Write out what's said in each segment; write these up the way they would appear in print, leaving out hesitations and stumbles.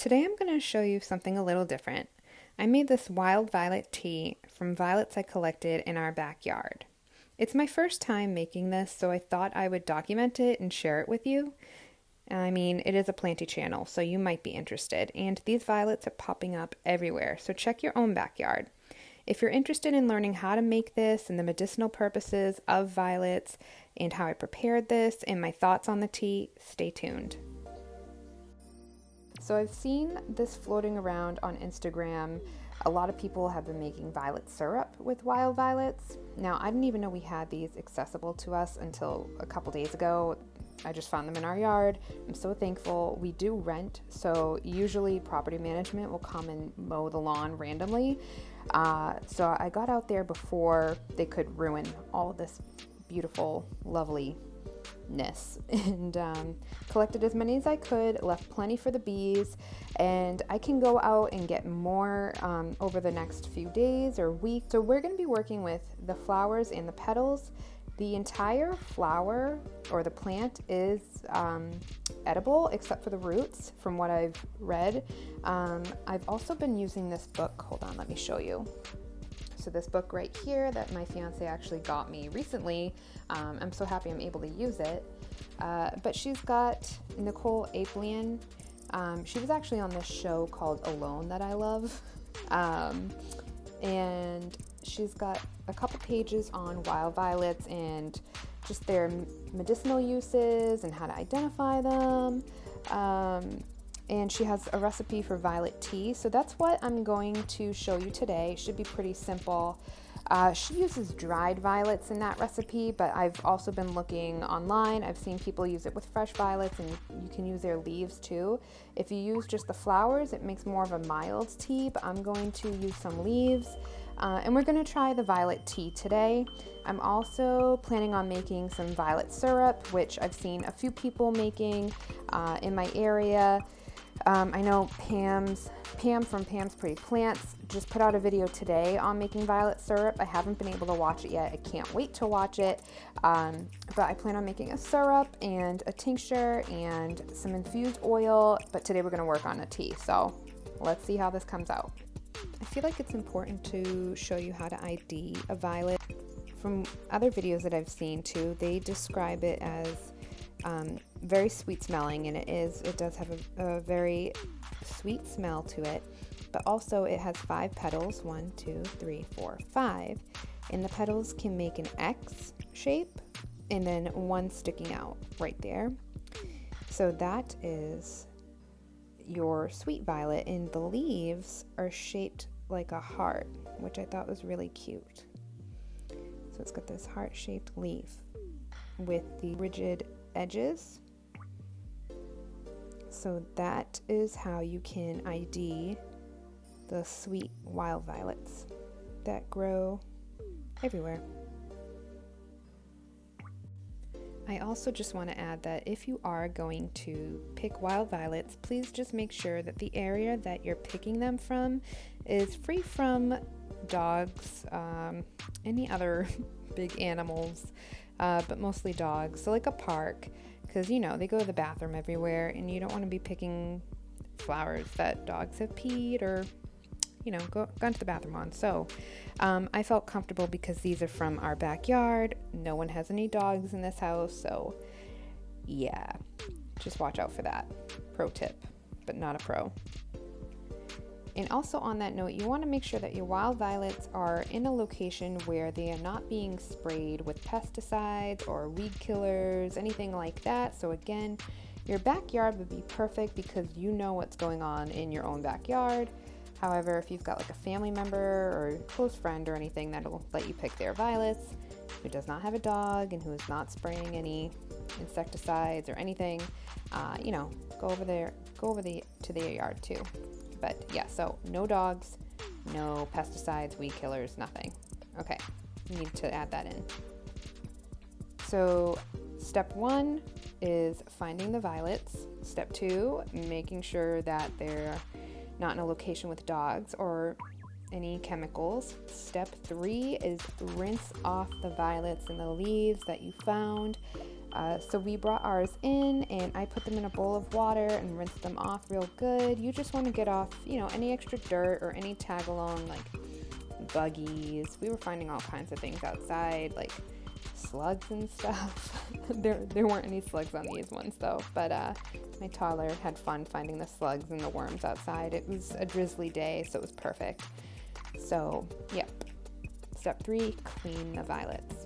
Today I'm going to show you something a little different. I made this wild violet tea from violets I collected in our backyard. It's my first time making this, so I thought I would document it and share it with you. I mean, it is a planty channel, so you might be interested, and these violets are popping up everywhere, so check your own backyard. If you're interested in learning how to make this and the medicinal purposes of violets and how I prepared this and my thoughts on the tea, stay tuned. So I've seen this floating around on Instagram. A lot of people have been making violet syrup with wild violets. Now, I didn't even know we had these accessible to us until a couple days ago. I just found them in our yard. I'm so thankful. We do rent, so usually property management will come and mow the lawn randomly. So I got out there before they could ruin all of this beautiful, loveliness and collected as many as I could, left plenty for the bees, and I can go out and get more over the next few days or week. So we're going to be working with the flowers and the petals. The entire flower or the plant is edible except for the roots from what I've read. I've also been using this book. Hold on, let me show you. So this book right here that my fiance actually got me recently, I'm so happy I'm able to use it. But she's got Nicole Apelian. She was actually on this show called Alone that I love. And she's got a couple pages on wild violets and just their medicinal uses and how to identify them. And she has a recipe for violet tea. So that's what I'm going to show you today. It should be pretty simple. She uses dried violets in that recipe, but I've also been looking online. I've seen people use it with fresh violets, and you can use their leaves too. If you use just the flowers, it makes more of a mild tea, but I'm going to use some leaves. And we're going to try the violet tea today. I'm also planning on making some violet syrup, which I've seen a few people making in my area. I know Pam from Pam's Pretty Plants just put out a video today on making violet syrup. I haven't been able to watch it yet. I can't wait to watch it. But I plan on making a syrup and a tincture and some infused oil. But today we're going to work on a tea. So let's see how this comes out. I feel like it's important to show you how to ID a violet. From other videos that I've seen too, they describe it as very sweet smelling, and it does have a very sweet smell to it, but also it has 5 petals, 1, 2, 3, 4, 5, and the petals can make an X shape and then one sticking out right there. So that is your sweet violet, and the leaves are shaped like a heart, which I thought was really cute. So it's got this heart-shaped leaf with the rigid edges. So that is how you can ID the sweet wild violets that grow everywhere. I also just want to add that if you are going to pick wild violets, please just make sure that the area that you're picking them from is free from dogs, any other big animals, but mostly dogs. So like a park, because they go to the bathroom everywhere, and you don't want to be picking flowers that dogs have peed or gone to the bathroom on. So I felt comfortable because these are from our backyard. No one has any dogs in this house, so yeah, just watch out for that. Pro tip, but not a pro. And also on that note, you want to make sure that your wild violets are in a location where they are not being sprayed with pesticides or weed killers, anything like that. So again, your backyard would be perfect because you know what's going on in your own backyard. However, if you've got like a family member or close friend or anything that'll let you pick their violets, who does not have a dog and who is not spraying any insecticides or anything, go over to their yard too. But yeah, so no dogs, no pesticides, weed killers, nothing. Okay, you need to add that in. So step 1 is finding the violets. Step 2, making sure that they're not in a location with dogs or any chemicals. Step 3 is rinse off the violets and the leaves that you found. So we brought ours in and I put them in a bowl of water and rinsed them off real good. You just want to get off, any extra dirt or any tag along, like buggies. We were finding all kinds of things outside, like slugs and stuff. There weren't any slugs on these ones though, but my toddler had fun finding the slugs and the worms outside. It was a drizzly day, so it was perfect. So, yep. Step 3, clean the violets.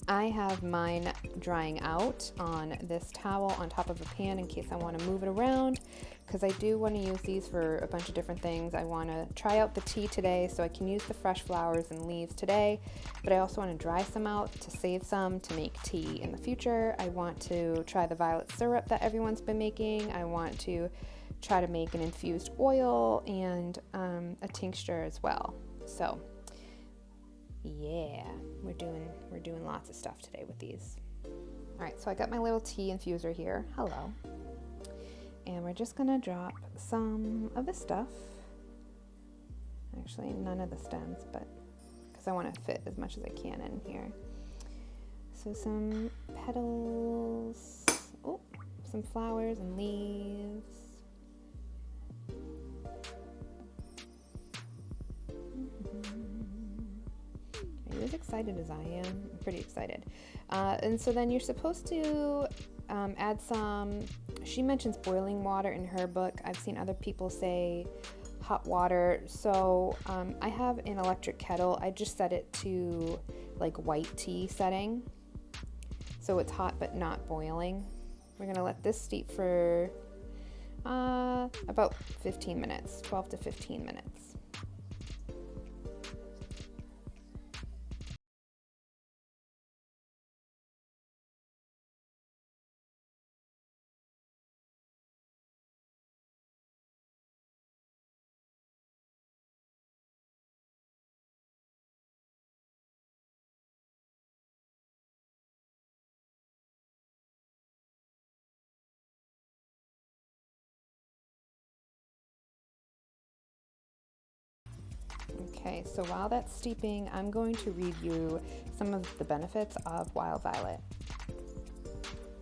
I have mine drying out on this towel on top of a pan in case I want to move it around, because I do want to use these for a bunch of different things. I want to try out the tea today so I can use the fresh flowers and leaves today, but I also want to dry some out to save some to make tea in the future. I want to try the violet syrup that everyone's been making. I want to try to make an infused oil and a tincture as well. So yeah, we're doing lots of stuff today with these. All right, so I got my little tea infuser here. Hello. And we're just gonna drop some of the stuff. Actually, none of the stems, but because I want to fit as much as I can in here. So some petals, some flowers and leaves. Are you as excited as I am? I'm pretty excited. And so then you're supposed to add some, she mentions boiling water in her book. I've seen other people say hot water. So I have an electric kettle. I just set it to like white tea setting. So it's hot but not boiling. We're gonna let this steep for about 15 minutes, 12 to 15 minutes. Okay, so while that's steeping, I'm going to read you some of the benefits of wild violet.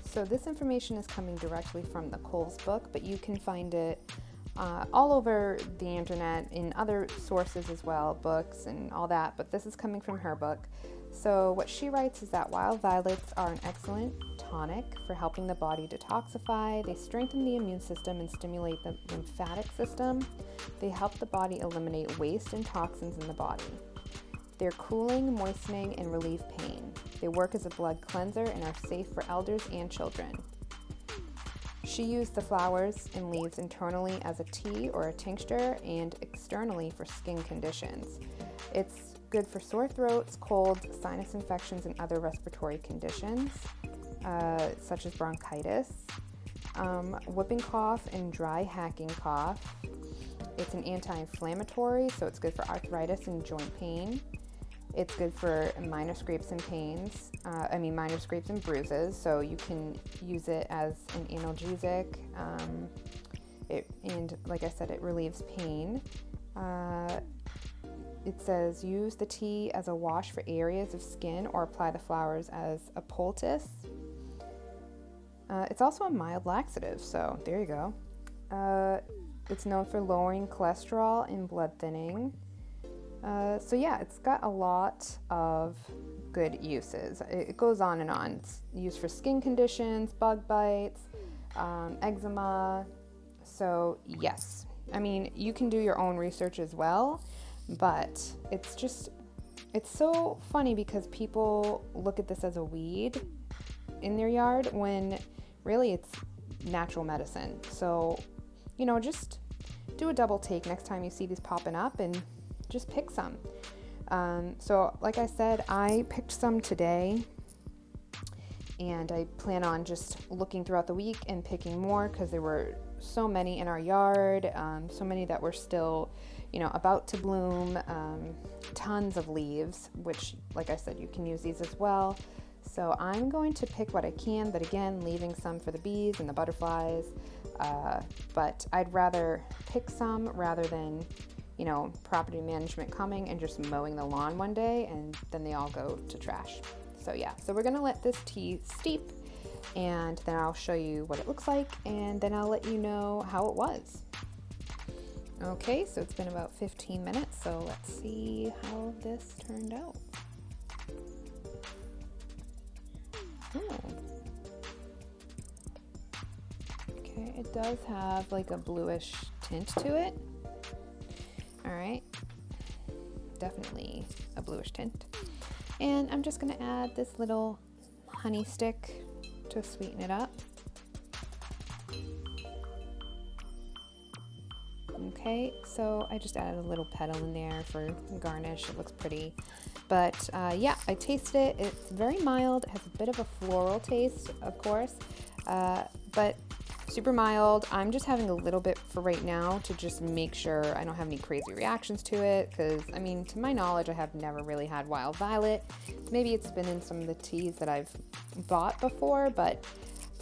So this information is coming directly from Nicole's book, but you can find it all over the internet in other sources as well, books and all that, but this is coming from her book. So what she writes is that wild violets are an excellent tonic for helping the body detoxify. They strengthen the immune system and stimulate the lymphatic system. They help the body eliminate waste and toxins in the body. They're cooling, moistening, and relieve pain. They work as a blood cleanser and are safe for elders and children. She used the flowers and leaves internally as a tea or a tincture and externally for skin conditions. It's good for sore throats, colds, sinus infections, and other respiratory conditions, such as bronchitis, whooping cough, and dry hacking cough. It's an anti-inflammatory, so it's good for arthritis and joint pain. It's good for minor scrapes and bruises, so you can use it as an analgesic. And like I said, it relieves pain. It says use the tea as a wash for areas of skin or apply the flowers as a poultice. It's also a mild laxative, so there you go. It's known for lowering cholesterol and blood thinning. So yeah, it's got a lot of good uses. It goes on and on. It's used for skin conditions, bug bites, eczema. So yes, I mean, you can do your own research as well, but it's so funny because people look at this as a weed in their yard when really it's natural medicine. So, just do a double take next time you see these popping up and just pick some. So like I said, I picked some today and I plan on just looking throughout the week and picking more because there were so many in our yard, so many that were still, about to bloom, tons of leaves, which like I said, you can use these as well. So I'm going to pick what I can, but again, leaving some for the bees and the butterflies. But I'd rather pick some rather than property management coming and just mowing the lawn one day and then they all go to trash. So yeah, so we're gonna let this tea steep, and then I'll show you what it looks like, and then I'll let you know how it was. Okay, so it's been about 15 minutes, so let's see how this turned out. Oh. Okay, it does have like a bluish tint to it. All right, definitely a bluish tint. And I'm just gonna add this little honey stick to sweeten it up. Okay, so I just added a little petal in there for garnish. It looks pretty. But yeah, I tasted it. It's very mild. It has a bit of a floral taste, of course, but super mild. I'm just having a little bit for right now to just make sure I don't have any crazy reactions to it, because, I mean, to my knowledge, I have never really had wild violet. Maybe it's been in some of the teas that I've bought before, but,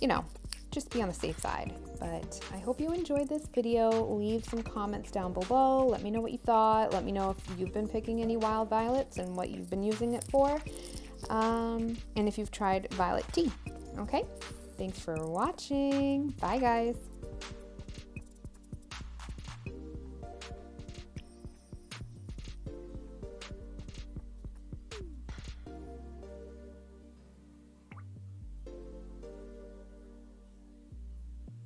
you know, just be on the safe side. But I hope you enjoyed this video. Leave some comments down below. Let me know what you thought. Let me know if you've been picking any wild violets and what you've been using it for. And if you've tried violet tea. Okay? Thanks for watching. Bye, guys.